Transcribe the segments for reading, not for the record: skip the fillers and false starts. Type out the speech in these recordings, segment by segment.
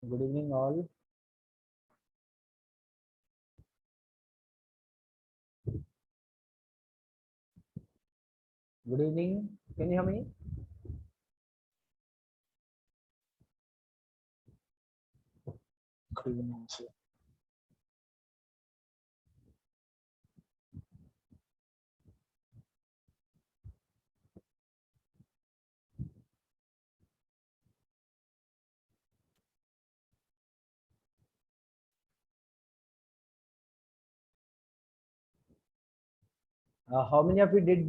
Good evening, all. Good evening. Can you hear me? Good evening, sir. How many of you did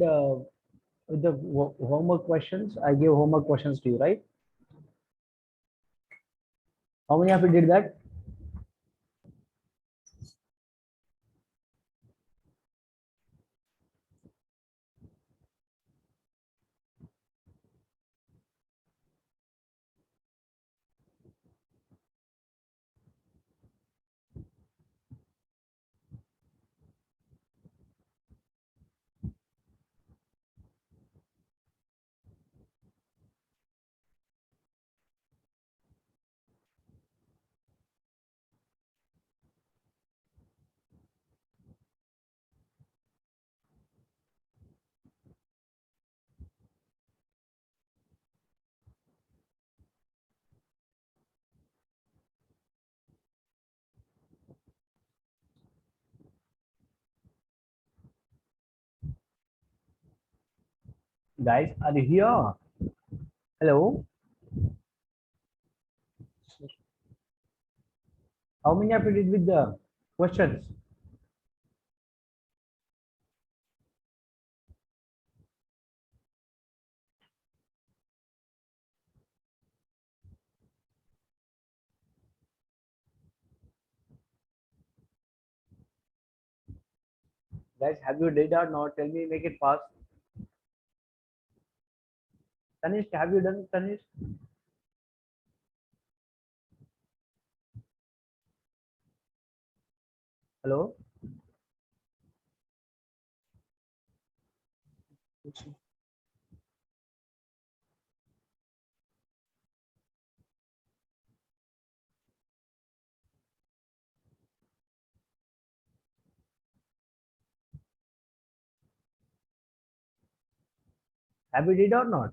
with the homework questions? I gave homework questions to you, right? How many of you did that? Guys, are you here? Hello. Sir, How many of you did with the questions? Guys, have you did or not? Tell me, make it fast. Tanish, have you done, Tanish? Hello. yes, sir. Have you did or not?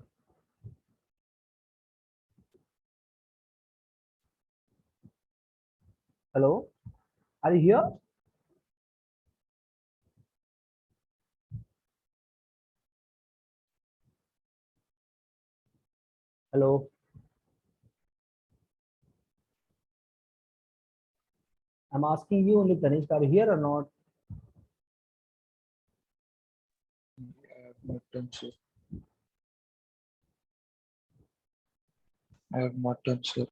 Hello. Are you here? Hello. I'm asking you only, Tanish. Are you here or not? I have not done, sir. I have not done, sir.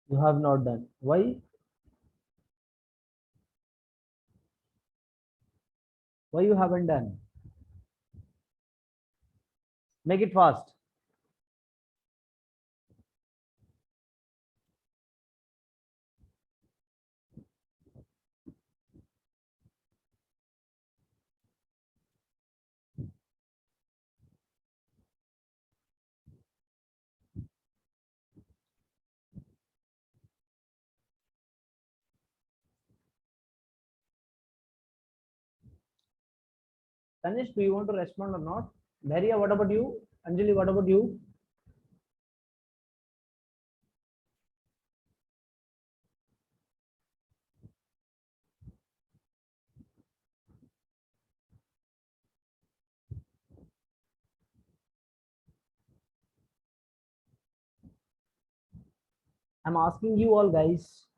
You have not done. Why? Why you haven't done? Make it fast. Tanish, do you want to respond or not? Dharia, what about you? Anjali, what about you? I'm asking you all, guys.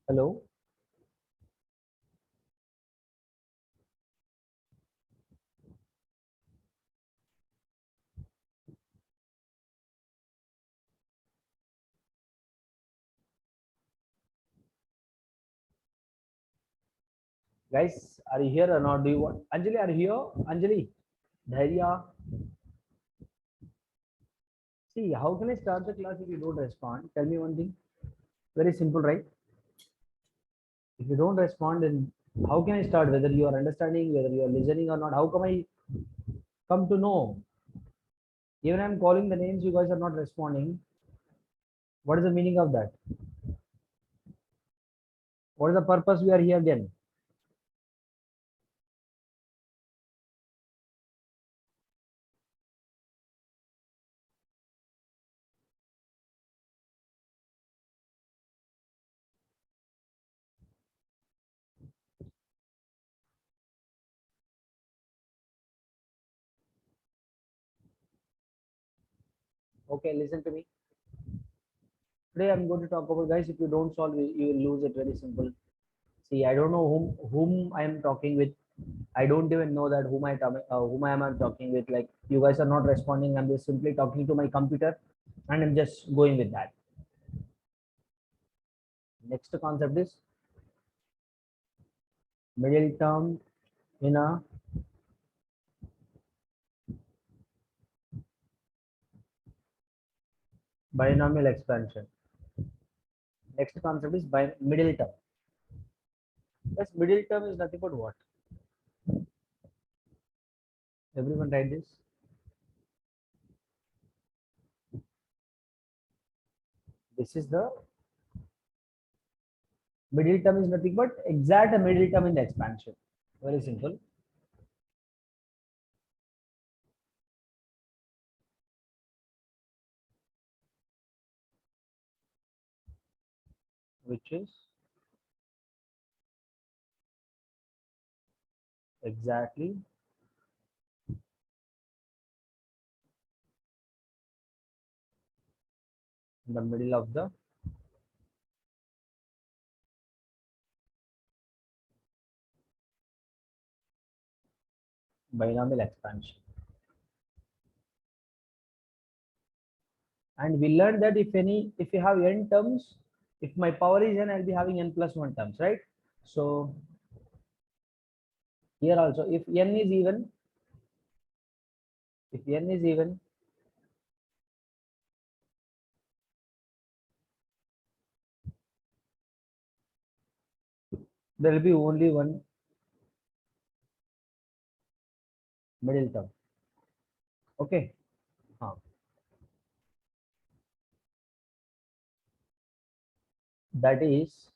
Hello. Guys, are you here or not? Do you want Anjali, are you here? Anjali, Dharia. See, how can I start the class if you don't respond? Tell me one thing. Very simple, right? If you don't respond, then how can I start whether you are understanding, whether you are listening or not? How come I come to know? Even I'm calling the names, you guys are not responding. What is the meaning of that? What is the purpose we are here then? Okay, listen to me. Today I'm going to talk about, guys, if you don't solve it, you will lose it. Very simple. See, I don't know whom I am talking with. I don't even know that whom I am talking with. Like, you guys are not responding. I'm just simply talking to my computer, and I'm just going with that. Next concept is middle term in a binomial expansion. Next concept is by middle term. Yes, middle term is nothing but what? Everyone write this. This is the middle term is nothing but exact middle term in the expansion. Very simple. Which is exactly in the middle of the binomial expansion. And we learned that if you have n terms, if my power is n, I'll be having n plus 1 terms, right? So here also, if n is even, if n is even, there will be only one middle term. Okay. That is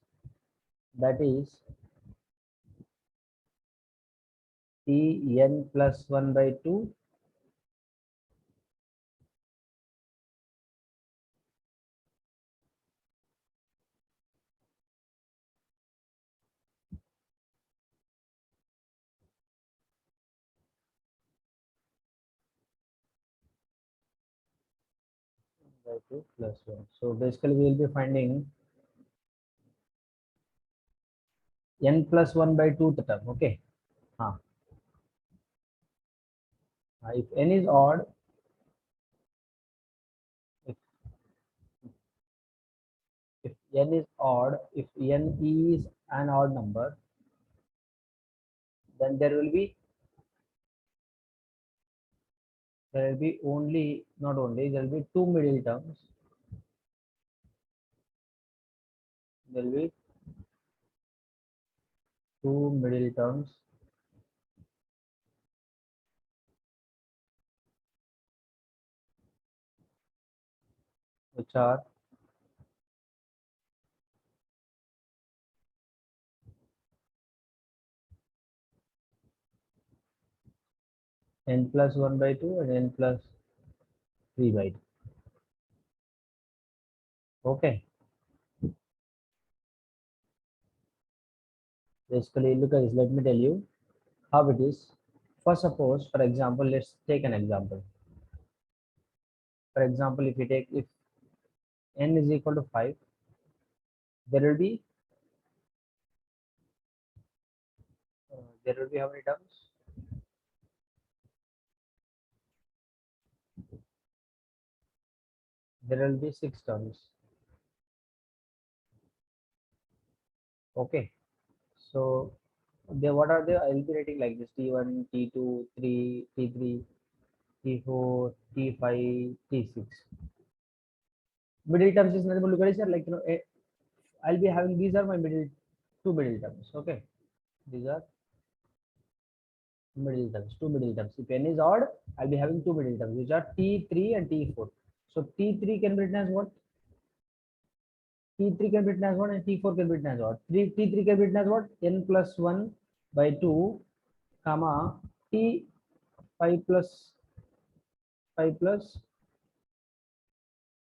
T n plus 1 by 2 by 2 plus 1. So basically we will be finding n plus 1 by 2 term. Okay. If n is odd, if, if n is odd, if n is an odd number, then there will be only, not only, there will be two middle terms. There will be two middle terms which are n plus 1 by 2 and n plus 3 by 2. Okay. Basically, look at this. Let me tell you how it is. First, suppose, for example, let's take an example. For example, if you take, if n is equal to 5, there will be how many terms? There will be 6 terms. Okay. So what are they? I'll be writing like this: T1, T2, 3, T3, T4, T5, T6. Middle terms is nothing but, look at it, sir, like, I'll be having, these are my two middle terms. Okay, these are middle terms, two middle terms. If n is odd, I'll be having two middle terms, which are T3 and T4. So T3 can be written as what? T3 can be written as what, and T4 can be written as what? T3 can be written as what? N plus 1 by 2, comma, T 5 plus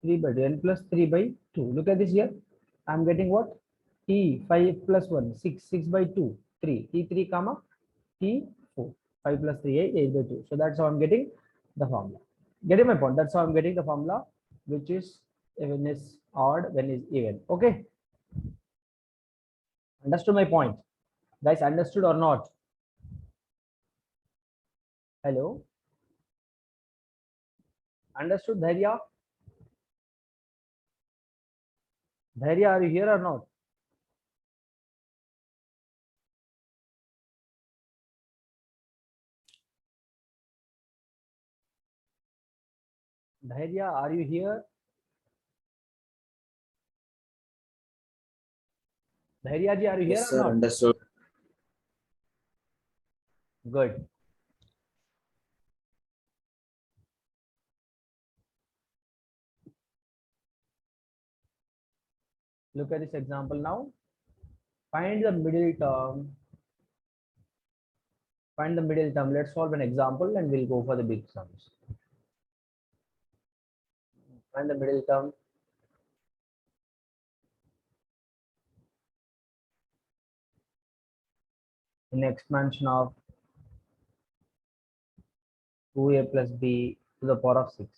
3 by 2, N plus 3 by 2. Look at this here. I'm getting what? T 5 plus 1, 6, 6 by 2, 3. T3 comma T4. 5 plus 3, 8, 8 by 2. So that's how I'm getting the formula. Getting my point? That's how I'm getting the formula, which is when is odd, when is even. Okay. Understood my point? Guys, understood or not? Hello? Understood, Dhairya? Dhairya, are you here or not? Dhairya, are you here? Dhairya ji, are you here Yes, or sir. not? Understood. Good. Look at this example now. Find the middle term. Find the middle term. Let's solve an example and we'll go for the big sums. Find the middle term. In expansion of 2a plus b to the power of 6.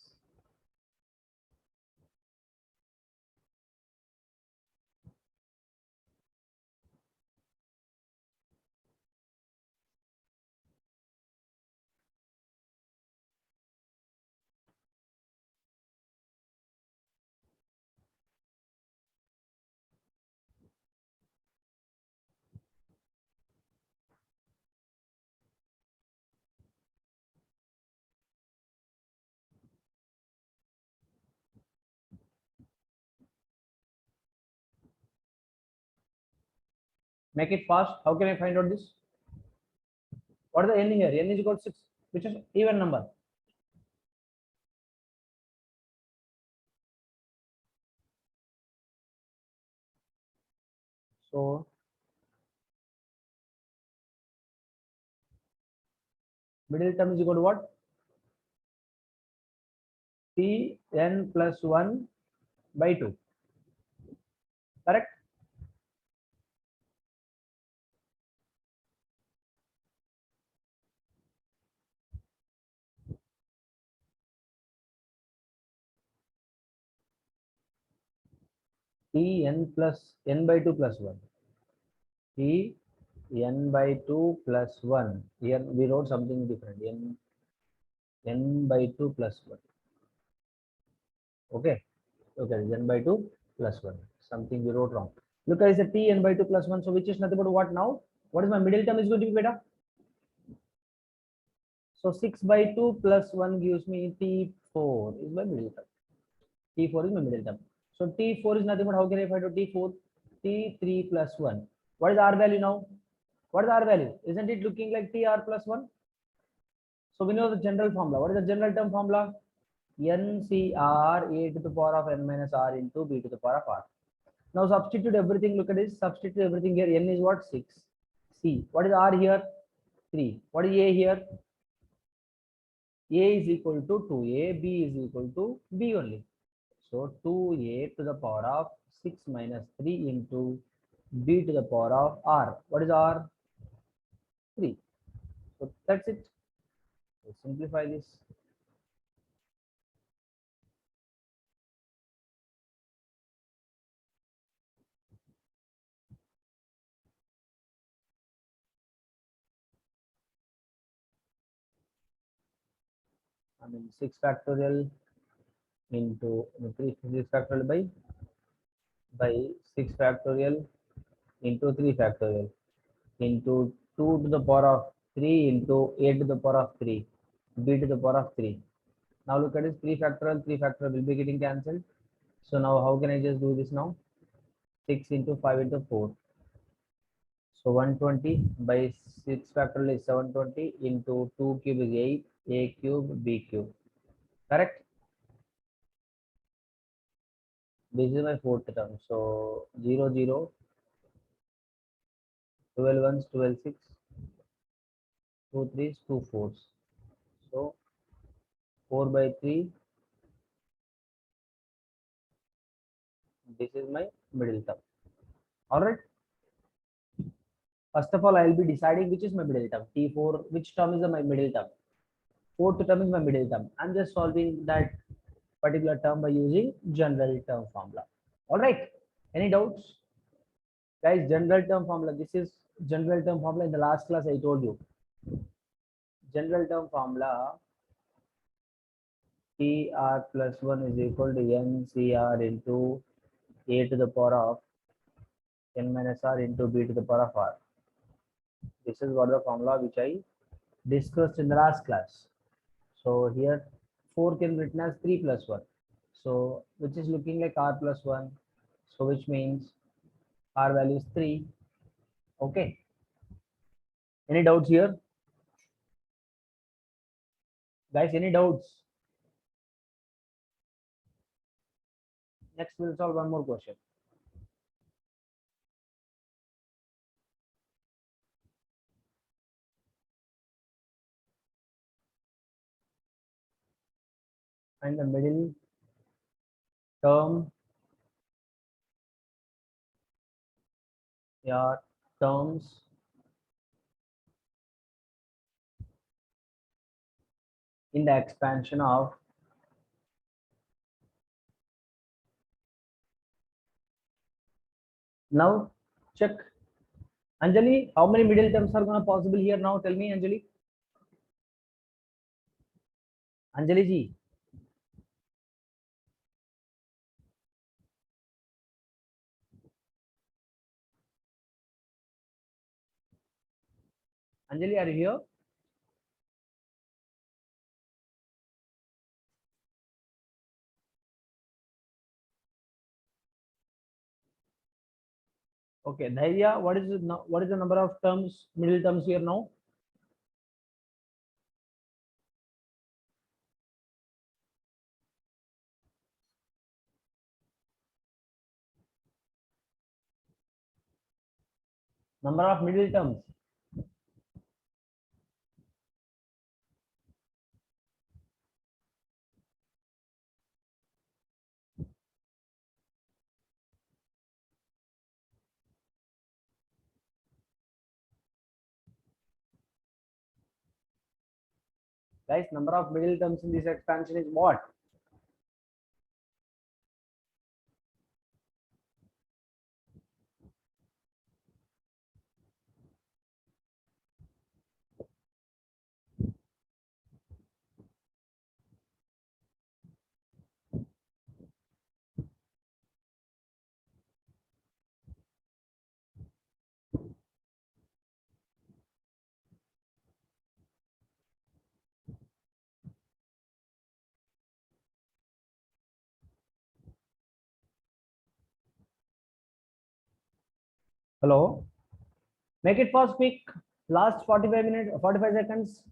Make it fast. How can I find out this? What is the n here? N is equal to 6, which is even number. So middle term is equal to what? T n plus 1 by 2. Correct? T n plus n by 2 plus 1. T n by 2 plus 1. Here we wrote something different. N by 2 plus 1. Okay. Okay. N by 2 plus 1. Something we wrote wrong. Look, I said T n by 2 plus 1. So which is nothing but what now? What is my middle term is going to be beta? So 6 by 2 plus 1 gives me T4 is my middle term. T4 is my middle term. So T4 is nothing but how can I find out T4? T3 plus 1. What is R value now? What is R value? Isn't it looking like TR plus 1? So we know the general formula. What is the general term formula? NCR a to the power of n minus r into b to the power of r. Now substitute everything. Look at this. Substitute everything here. N is what? 6. C. What is R here? 3. What is A here? A is equal to 2A. B is equal to B only. So 2A to the power of 6 minus 3 into B to the power of R. What is R? 3. So that's it. Let's simplify this. I mean 6 factorial into 3 6 factorial by 6 factorial into 3 factorial into 2 to the power of 3 into a to the power of 3 b to the power of 3. Now look at this, 3 factorial will be getting cancelled. So now how can I just do this now? 6 into 5 into 4. So 120 by 6 factorial is 720 into 2 cube is 8, a cube, b cube. Correct? This is my fourth term. So 0, 0, 12 ones, 12 6, 2 threes, 2 fours. So 4 by 3, this is my middle term. Alright. First of all, I will be deciding which is my middle term. T4, which term is my middle term? Fourth term is my middle term. I'm just solving that particular term by using general term formula. Alright. Any doubts? Guys, general term formula. This is general term formula. In the last class, I told you. General term formula TR plus 1 is equal to NCR into A to the power of N minus R into B to the power of R. This is what the formula which I discussed in the last class. So here 4 can be written as 3 plus 1. So which is looking like R plus 1. So which means R value is 3. Okay. Any doubts here? Guys, any doubts? Next we'll solve one more question. And the middle term, yeah, terms in the expansion of now check. Anjali, how many middle terms are gonna possible here now? Tell me, Anjali. Anjali ji. Anjali, are you here? Okay, Dhairya, what is the number of terms, middle terms here now? Number of middle terms. Guys, number of middle terms in this expansion is what? Hello? Make it fast, quick. Last 45 minutes, 45 seconds.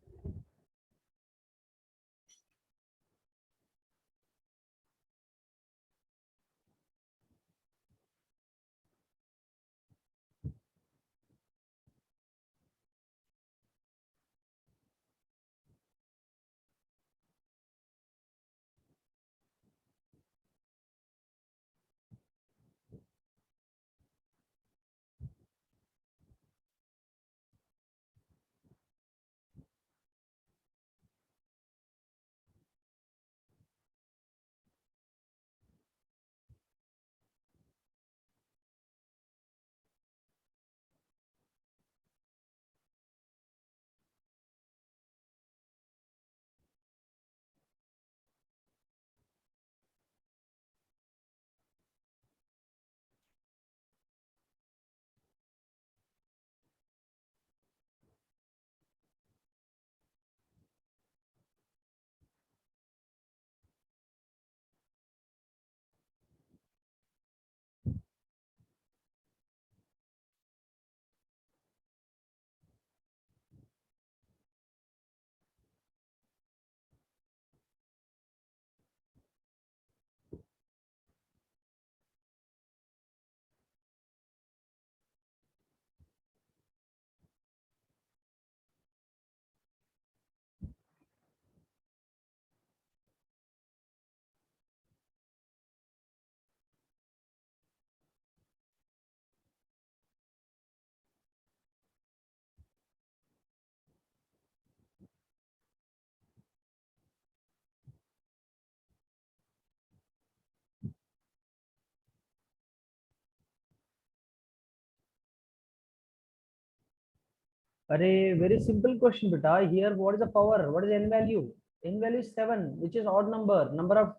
Array, very simple question, beta. Here, what is the power? What is n value? N value is 7, which is odd number. Number of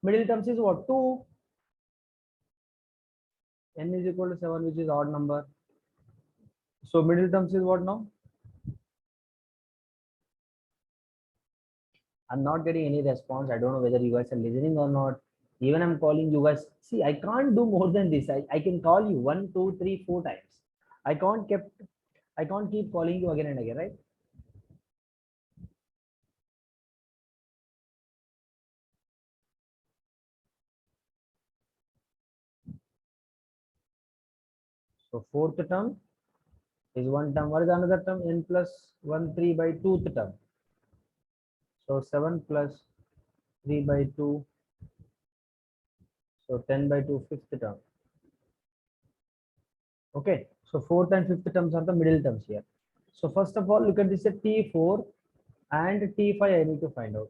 middle terms is what? 2. N is equal to 7, which is odd number. So middle terms is what now? I'm not getting any response. I don't know whether you guys are listening or not. Even I'm calling you guys. See, I can't do more than this. I can call you 1, 2, 3, 4 times. I can't keep calling you again and again, right? So fourth term is one term. What is another term? N plus 1, 3 by 2th term. So 7 plus 3 by 2. So 10 by 2, fifth term. Okay. So fourth and fifth terms are the middle terms here. So first of all, look at this T4 and T5 I need to find out.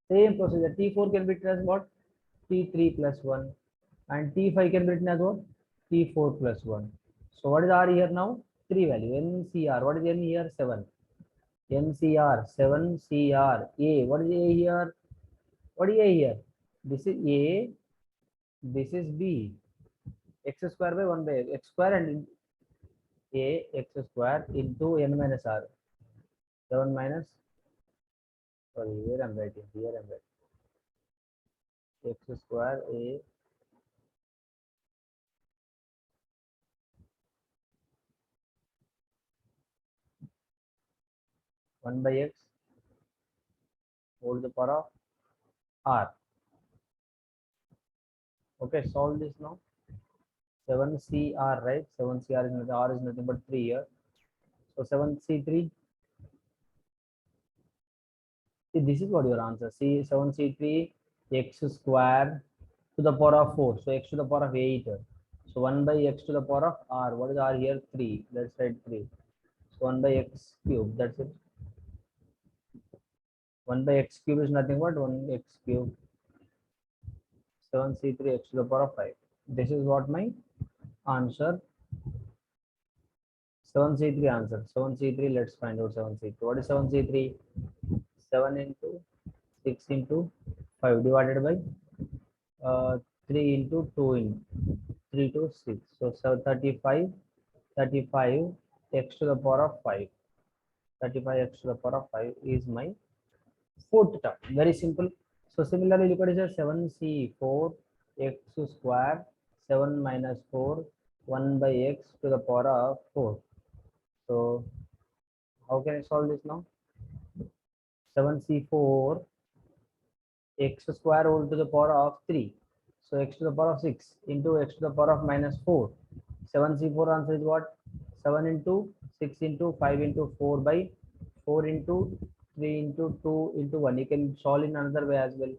Same procedure. T4 can be written as what? T3 plus 1. And T5 can be written as what? T4 plus 1. So what is R here now? 3 value. NCR. What is N here? 7. NCR. 7 CR. A. What is A here? What is A here? This is A. This is B. X square by 1 by X square and A X square into N minus R. 7 minus. Sorry, here I'm writing. Here I'm writing. X square A 1 by X whole to the power of R. Okay, solve this now. 7CR, right? 7CR is nothing, R is nothing but 3 here. So 7C3. See, this is what your answer. See, 7C3 X square to the power of 4. So X to the power of 8. So 1 by X to the power of R. What is R here? 3. Let's write 3. So 1 by X cube. That's it. 1 by X cube is nothing but 1 X cube. 7C3 X to the power of 5. This is what my answer. 7C3 answer. 7C3, let's find out 7C3. What is 7C3? 7 into 6 into 5 divided by 3 into 2 in 3 to 6. So 35 x to the power of 5. 35 x to the power of 5 is my fourth term. Very simple. So similarly, look at it, 7C4 x square 7 minus 4 1 by x to the power of 4. So how can I solve this now? 7C4 x square whole to the power of 3. So x to the power of 6 into x to the power of minus 4. 7C4 answer is what? 7 into 6 into 5 into 4 by 4 into 3 into 2 into 1. You can solve in another way as well.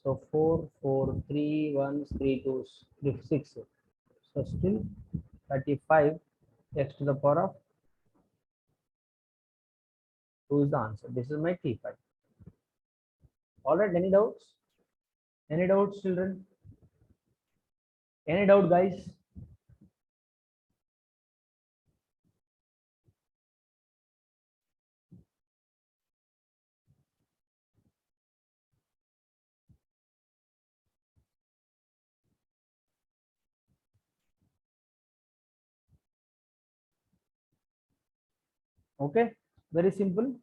So 4, 4, 3, 1, 3, 2, 6. So still 35 x to the power of 2 is the answer. This is my T5. All right, any doubts? Any doubts, children? Any doubt, guys? Okay, very simple.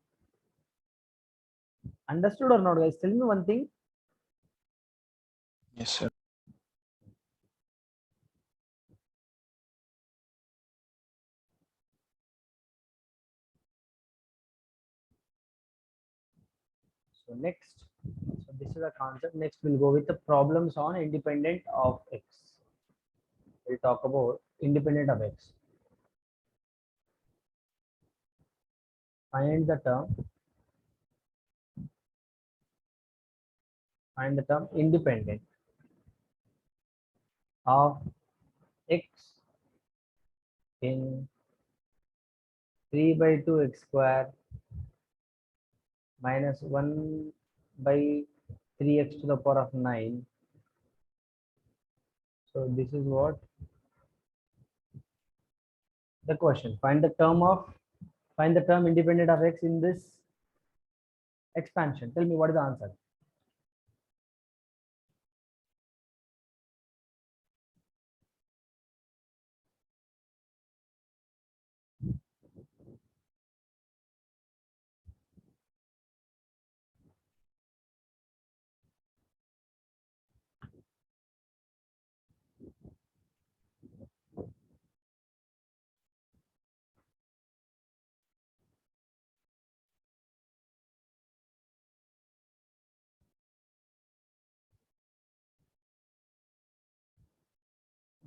Understood or not, guys? Tell me one thing. Yes, sir. So next, so this is a concept. Next, we'll go with the problems on independent of x. We'll talk about independent of x. Find the term. Find the term independent of x in 3 by 2 x square minus 1 by 3x to the power of 9. So this is what the question. Find the term independent of x in this expansion. Tell me what is the answer.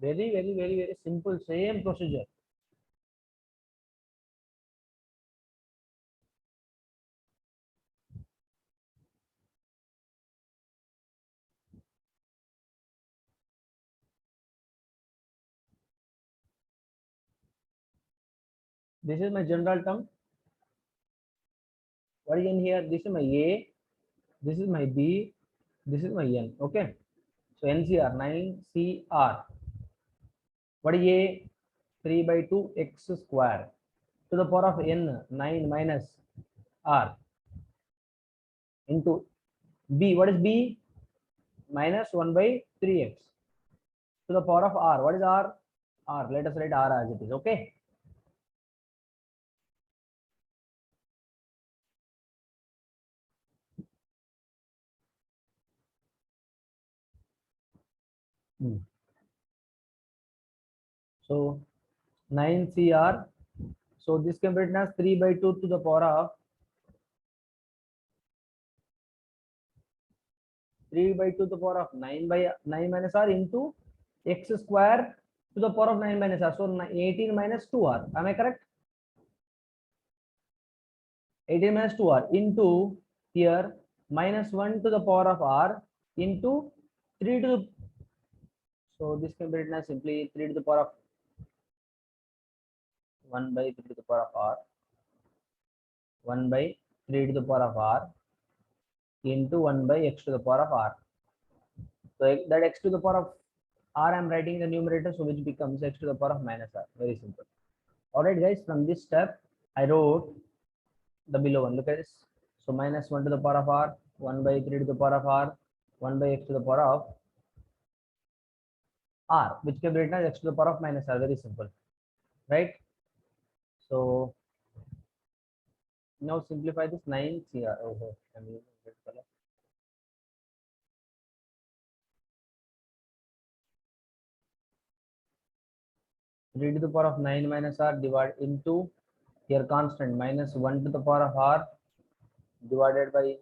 Very simple. Same procedure. This is my general term. What is in here? This is my A. This is my B. This is my N. Okay. So NCR 9CR. What is A? 3 by 2 x square to the power of n 9 minus r into B. What is B? Minus 1 by 3x to the power of r. What is r? R. Let us write r as it is. Okay. So 9CR. So this can be written as 3 by 2 to the power of 3 by 2 to the power of 9 by 9 minus r into x square to the power of 9 minus r. So 18 minus 2r. Am I correct? 18 minus 2r into here minus 1 to the power of r into 3 to the, so this can be written as simply 3 to the power of 1 by 3 to the power of r, 1 by 3 to the power of r into 1 by x to the power of r. So that x to the power of r I am writing in the numerator, so which becomes x to the power of minus r. Very simple. Alright guys, from this step I wrote the below one. Look at this. So minus 1 to the power of r, 1 by 3 to the power of r, 1 by x to the power of r, which can be written as x to the power of minus r. Very simple, right? So now simplify this 9CR. Oh, I'm using red color. 3 to the power of 9 minus r divided into here constant minus 1 to the power of r divided by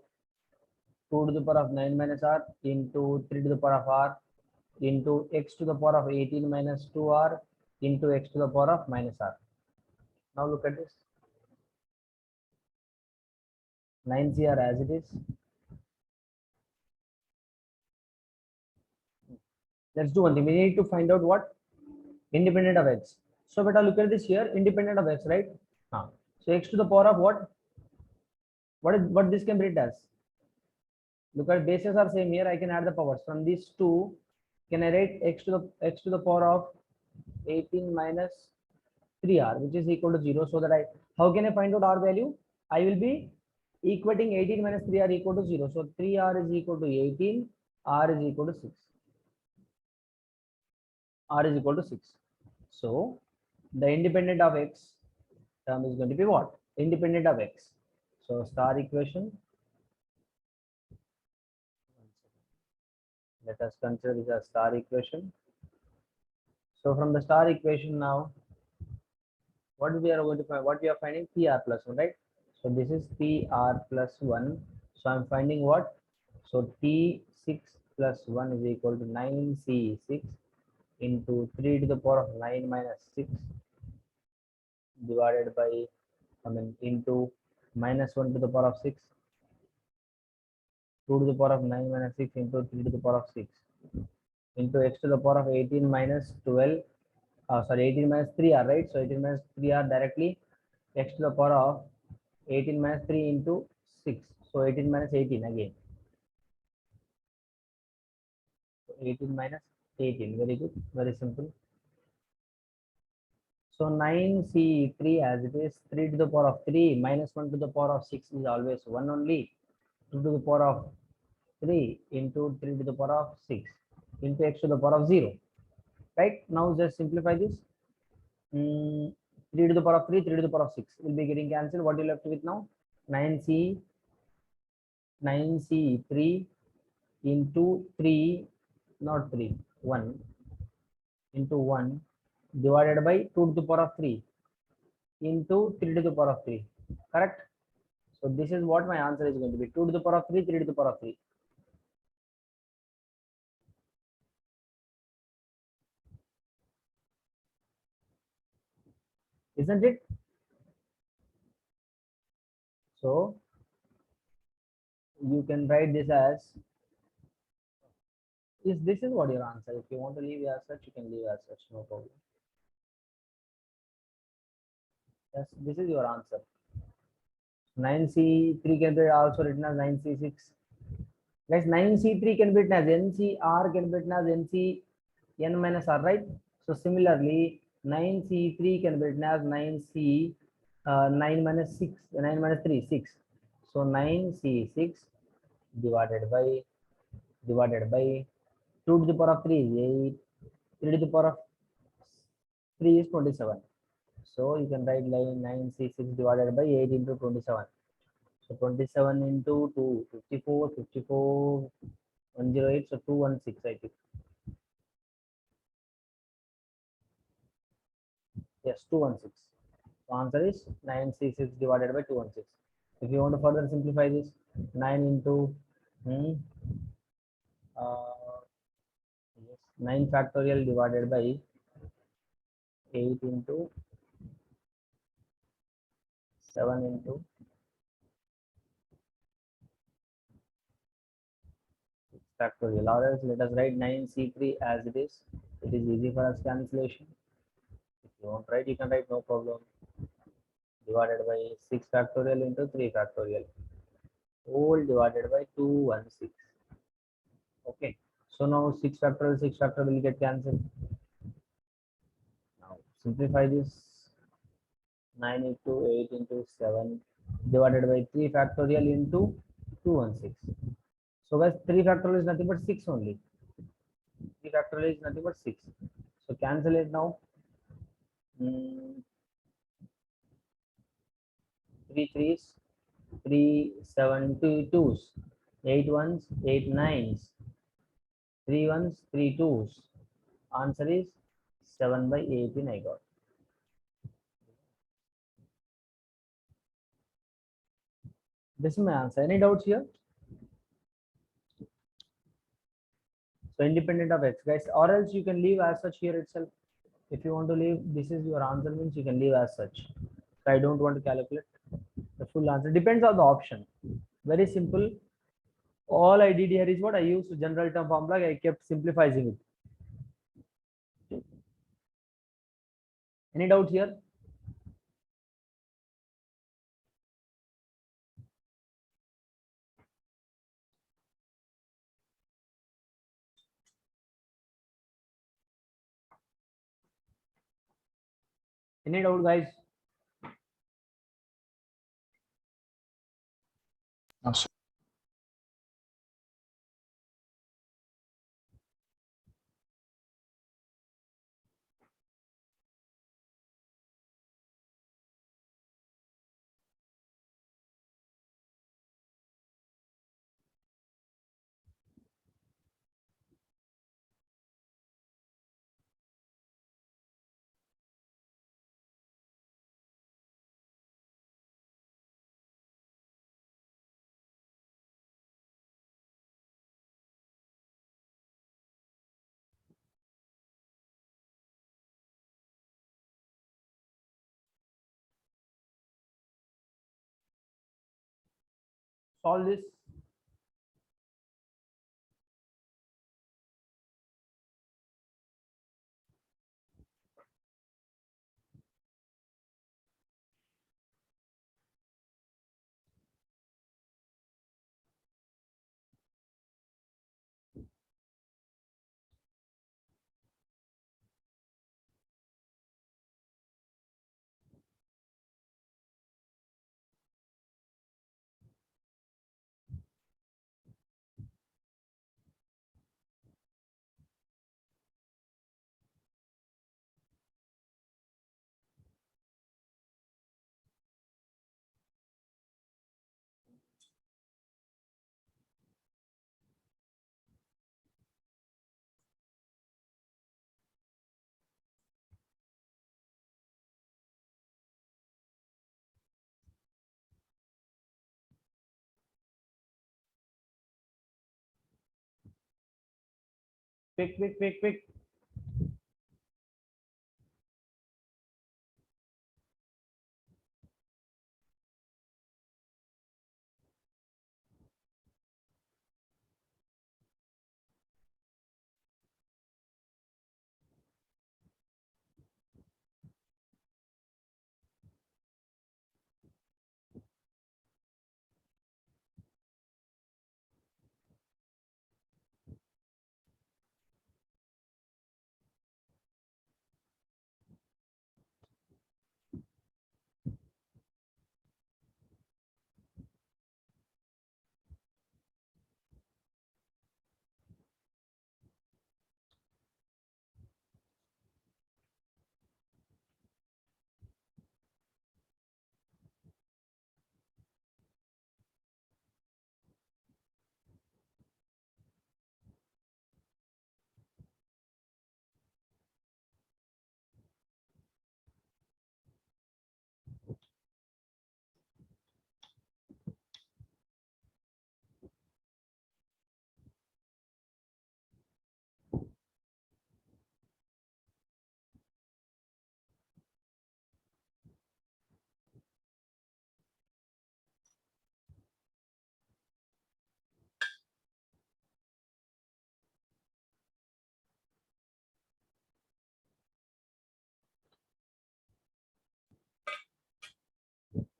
2 to the power of 9 minus r into 3 to the power of r into x to the power of 18 minus 2r into x to the power of minus r. Now look at this. 9CR as it is. Let's do one thing. We need to find out what independent of x. So beta, look at this here, independent of x, right? So x to the power of what? What this can be written as? Look at bases are same here. I can add the powers from these two. Can I write x to the power of 18 minus 3r, which is equal to 0, so that how can I find out r value? I will be equating 18 minus 3r equal to 0. So 3r is equal to 18, r is equal to 6. R is equal to 6. So the independent of x term is going to be what? Independent of x. So star equation. Let us consider this as star equation. So from the star equation now, what we are going to find? What we are finding? PR plus 1, right? So this is PR plus 1. So I'm finding what? So T6 plus 1 is equal to 9C6 into 3 to the power of 9 minus 6 divided by, into minus 1 to the power of 6, 2 to the power of 9 minus 6 into 3 to the power of 6 into x to the power of 18 minus 12, 18 minus 3r, right? So 18 minus 3r directly x to the power of 18 minus 3 into 6. So 18 minus 18 again. So 18 minus 18. Very good. Very simple. So 9c3 as it is 3 to the power of 3 minus 1 to the power of 6 is always 1 only. 2 to the power of 3 into 3 to the power of 6 into x to the power of 0. Right? Now just simplify this. 3 to the power of 3, 3 to the power of 6 will be getting cancelled. What you left with now? 9c3 into 3, not 3, 1 into 1 divided by 2 to the power of 3 into 3 to the power of 3. Correct? So this is what my answer is going to be 2 to the power of 3, 3 to the power of 3. Isn't it? So you can write this as this is what your answer. If you want to leave as such, you can leave as such, no problem. Yes, this is your answer. 9c3 can be also written as 9c6. Guys, 9c3 can be written as ncr, can be written as ncn minus r, right? So similarly, 9c3 can be written as 9c 9 minus 6, 9 minus 3, 6. So 9c6 divided by 2 to the power of 3 is 8, 3 to the power of 3 is 27. So you can write line 9c6 divided by 8 into 27. So 27 into 2, 54, 54, 108, so 216 I think. Yes, 216. So answer is 9c6 divided by 216. If you want to further simplify this, 9 into yes, 9 factorial divided by 8 into 7 into factorial, or else let us write 9c3 as it is. It is easy for us cancellation. If you want to write, you can write, no problem. Divided by 6 factorial into 3 factorial, whole divided by 216. Okay, so now 6 factorial will get cancelled. Now simplify this. 9 into 8 into 7 divided by 3 factorial into 216. So guys, 3 factorial is nothing but 6 only. 3 factorial is nothing but 6. So cancel it now. 3 threes, 3 7 2 twos, 8 ones, 8 nines, 3 ones, 3 twos. Answer is 7 by 18 I got. This is my answer. Any doubts here? So independent of x, guys, or else you can leave as such here itself. If you want to leave, this is your answer means you can leave as such. So I don't want to calculate the full answer. Depends on the option. Very simple. All I did here is what I used general term formula. I kept simplifying it. Any doubt here? Any doubt, guys? No, sir. Solve this. Quick, quick, quick, quick.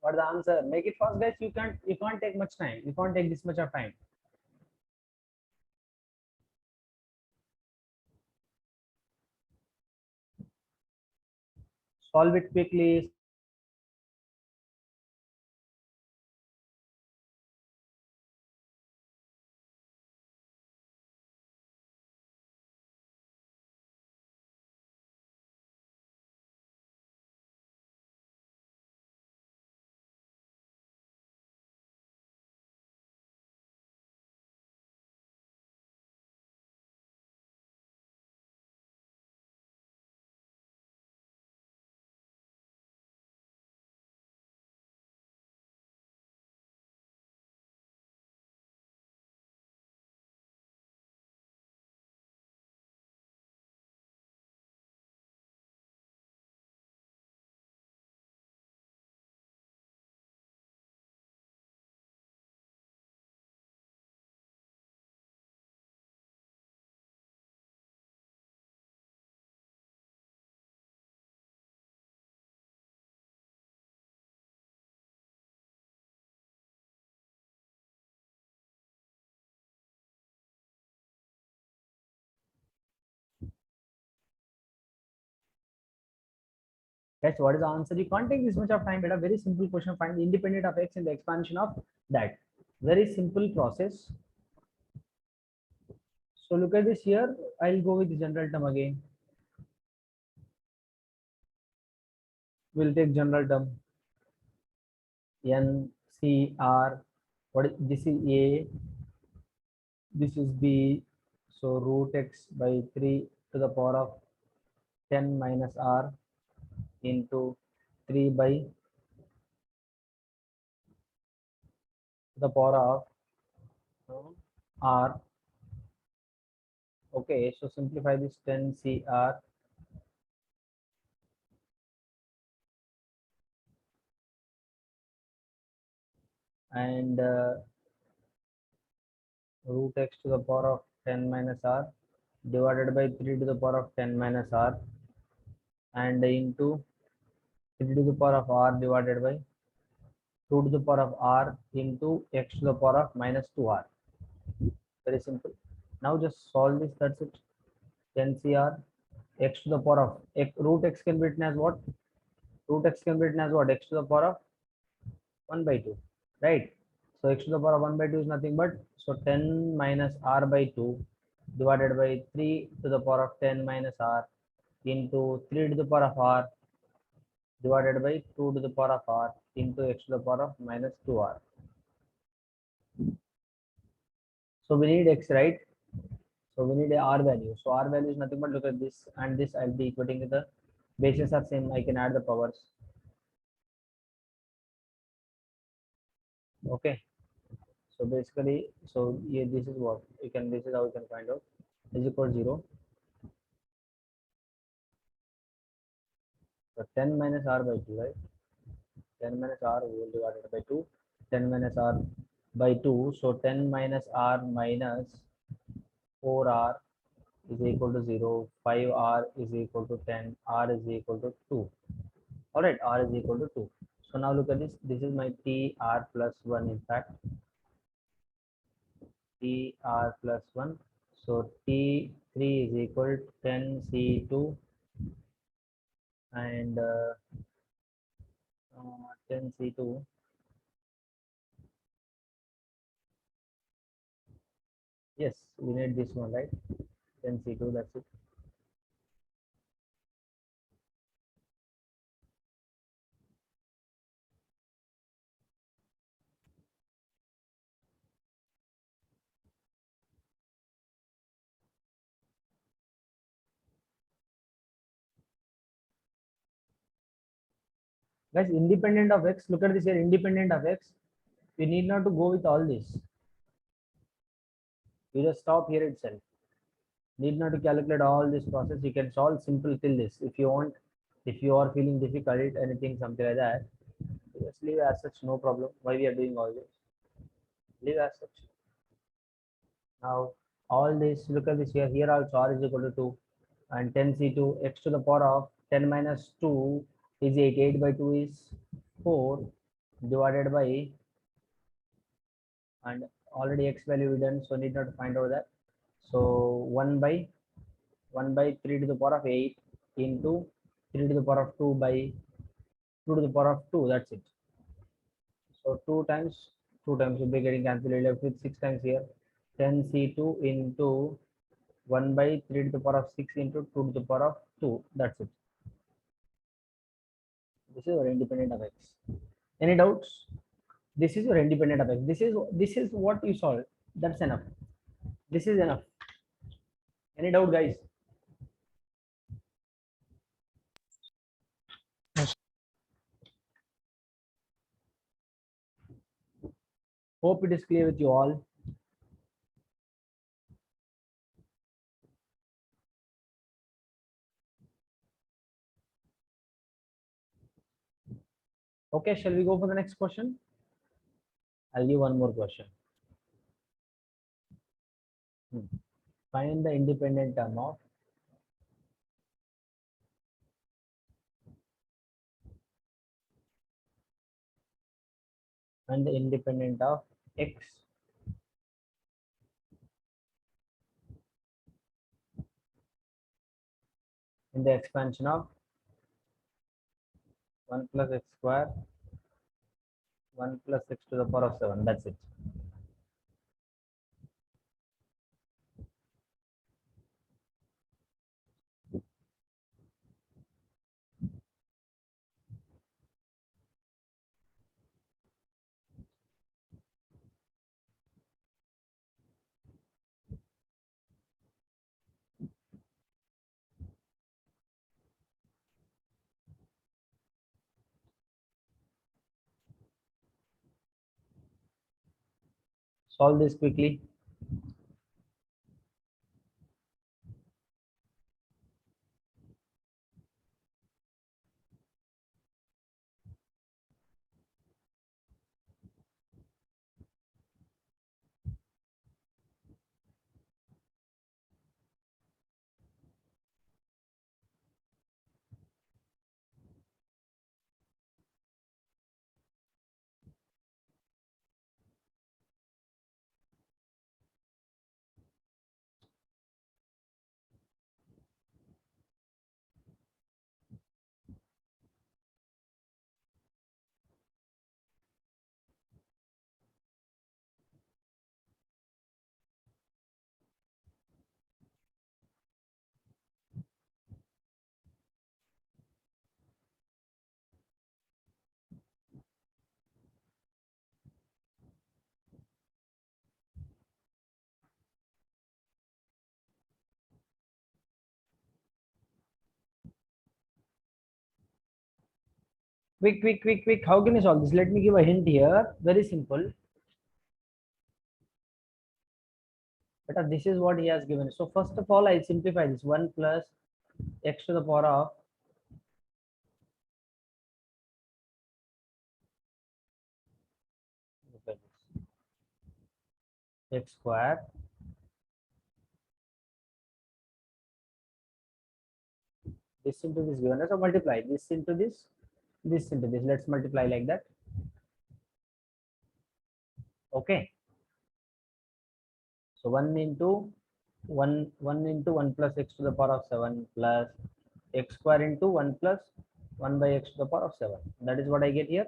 What the answer? Make it fast, guys. You can't take much time. You can't take this much of time. Solve it quickly. That's what is the answer. You can't take this much of time. But a very simple question. Find the independent of x in the expansion of that. Very simple process. So look at this here. I'll go with the general term again. We'll take general term. N, C, R. What is this? Is A. This is B. So root x by 3 to the power of 10 minus R into 3 by the power of R. Okay, so simplify this 10 CR and root x to the power of 10 minus R divided by 3 to the power of 10 minus R and into 3 to the power of R divided by 2 to the power of R into x to the power of minus 2R. Very simple. Now just solve this. That's it. 10 CR x to the power of x, root x can be written as what? Root x can be written as what? X to the power of 1 by 2, right? So x to the power of 1 by 2 is nothing but, so 10 minus R by 2 divided by 3 to the power of 10 minus R into 3 to the power of R divided by 2 to the power of R into x to the power of minus 2R. So we need x, right? So we need a R value. So R value is nothing but, look at this, and this I'll be equating with the bases are same. I can add the powers. Okay. So basically, so yeah, this is what you can. This is how you can find out. is equal to 0. So 10 minus r by 2, right? 10 minus r whole divided by 2. 10 minus r by 2. So 10 minus r minus 4r is equal to 0. 5r is equal to 10. R is equal to 2. All right, r is equal to 2. So now look at this. This is my tr plus 1, in fact. tr plus 1. So T3 is equal to 10C2 and 10C2. Yes, we need this one, right? 10C2, that's it. Guys, independent of x, look at this here, independent of x. You need not to go with all this. You just stop here itself. Need not to calculate all this process. You can solve simple till this. If you want, if you are feeling difficult, anything, something like that, just leave as such, no problem. Why we are doing all this? Leave as such. Now, all this, look at this here. Here also r is equal to 2 and 10C2, x to the power of 10 minus 2 is 8. 8 by 2 is 4 divided by, and already x value we done, so need not to find out that. So 1 by 3 to the power of 8 into 3 to the power of 2 by 2 to the power of 2. That's it. So 2 times will be getting cancelled, left with 6 times here. 10C2 into 1 by 3 to the power of 6 into 2 to the power of 2. That's it. This is your independent of x. Any doubts? This is your independent of x. This is what you solve. That's enough. This is enough. Any doubt, guys? Yes. Hope it is clear with you all. Okay, shall we go for the next question? I'll give one more question. Find the independent term of and the independent of x in the expansion of 1 plus x square 1 plus x to the power of 7. That's it. Solve this quickly. Quick. How can you solve this? Let me give a hint here. Very simple. But this is what he has given. So first of all, I simplify this 1 plus x to the power of x square this into this given. So multiply this into this into this. Let's multiply like that. Okay. So 1 into 1 into 1 plus x to the power of 7 plus x square into 1 plus 1 by x to the power of 7. That is what I get here.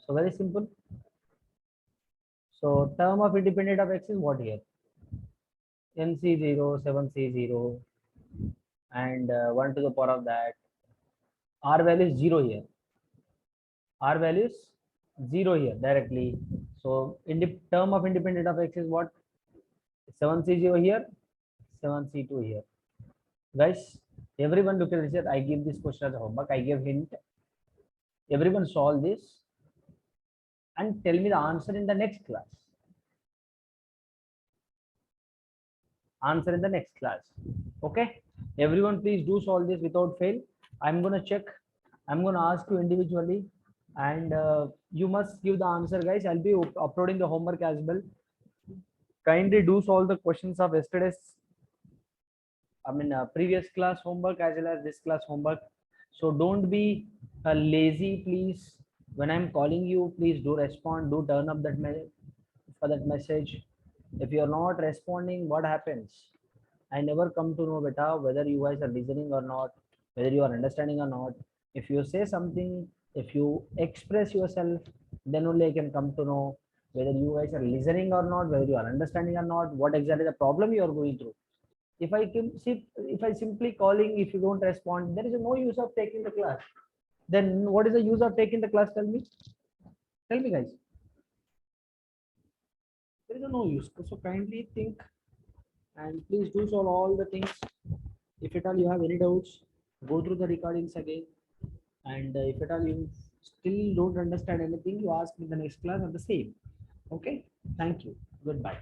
So very simple. So term of independent of x is what here? nc0, 7c0, and 1 to the power of that. R value is 0 here. R value is 0 here directly. So term of independent of x is what? 7c0 here, 7c2 here. Guys, everyone look at this. I give this question as a homework. I give hint. Everyone solve this and tell me the answer in the next class. Answer in the next class. Okay. Everyone, please do solve this without fail. I'm gonna check. I'm gonna ask you individually, and you must give the answer, guys. I'll be uploading the homework as well. Kindly do solve the questions of yesterday's, previous class homework as well as this class homework. So don't be lazy, please. When I'm calling you, please do respond. Do turn up that for that message. If you're not responding, what happens? I never come to know beta whether you guys are listening or not, whether you are understanding or not. If you say something, if you express yourself, then only I can come to know whether you guys are listening or not, whether you are understanding or not, what exactly the problem you are going through. If I can see, if I simply calling, if you don't respond, there is no use of taking the class. Then what is the use of taking the class? Tell me, guys. There is no use. So kindly think and please do solve all the things. If at all you have any doubts, go through the recordings again. And if at all you still don't understand anything, you ask me in the next class on the same. Okay. Thank you. Goodbye.